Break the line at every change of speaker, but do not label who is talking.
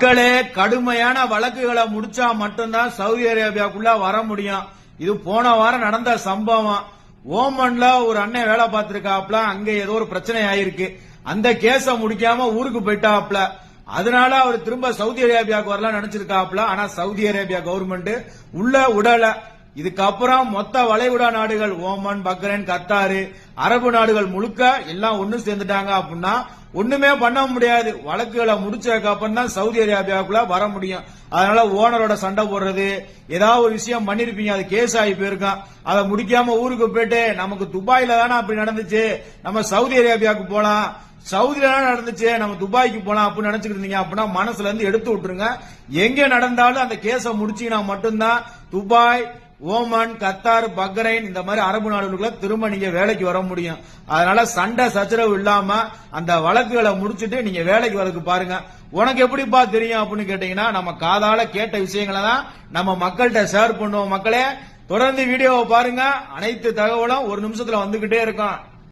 மக்களே கடுமையான வழக்குகளை முடிச்சா மட்டும்தான் சவுதி அரேபியாவுக்குள்ள வர முடியும். இது போன வாரம் நடந்த சம்பவம். ஓமன்ல ஒரு அண்ணன் வேலை பார்த்திருக்காப்ல, அங்க ஏதோ ஒரு பிரச்சனை ஆயிருக்கு. அந்த கேஸ முடிக்காம ஊருக்கு போயிட்டாப்ல. அதனால அவர் திரும்ப சவுதி அரேபியாவுக்கு வரலாம் நினைச்சிருக்காப்ல. ஆனா சவுதி அரேபியா கவர்மெண்ட் உள்ள உடல. இதுக்கப்புறம் மொத்த வளைகுடா நாடுகள் ஓமன், பக்ரைன், கத்தாரு, அரபு நாடுகள் முழுக்க எல்லாம் ஒண்ணு சேர்ந்துட்டாங்க அப்படின்னா ஒண்ணுமே பண்ண முடியாது. வழக்குகளை முடிச்சதுக்கு அப்புறம் தான் சவுதி அரேபியாவுக்குள்ள வர முடியும். அதனால ஓனரோட சண்டை போடுறது, ஏதாவது ஒரு விஷயம் பண்ணிருப்பீங்க, அது கேஸ் ஆகி போயிருக்கான், அதை முடிக்காம ஊருக்கு போயிட்டு நமக்கு துபாயில தானே அப்படி நடந்துச்சு, நம்ம சவுதி அரேபியாவுக்கு போலாம், சவுதியில நடந்துச்சு நம்ம துபாய்க்கு போலாம் அப்படின்னு நினைச்சுட்டு இருந்தீங்க அப்படின்னா மனசுல இருந்து எடுத்து விட்டுருங்க. எங்க நடந்தாலும் அந்த கேஸ முடிச்சீங்கன்னா மட்டும்தான் துபாய், ஓமன், கத்தார், பக்ரைன் இந்த மாதிரி அரபு நாடுகளுக்குள்ள திரும்ப நீங்க வேலைக்கு வர முடியும். அதனால சண்டை சச்சரவு இல்லாம அந்த வழக்குகளை முடிச்சுட்டு நீங்க வேலைக்கு வரதுக்கு பாருங்க. உனக்கு எப்படிப்பா தெரியும் அப்படின்னு கேட்டீங்கன்னா, நம்ம காதால கேட்ட விஷயங்களை தான் நம்ம மக்கள்கிட்ட ஷேர் பண்ணுவோம். மக்களே தொடர்ந்து வீடியோவை பாருங்க. அனைத்து தகவலும் ஒரு நிமிஷத்துல வந்துகிட்டே இருக்கும்.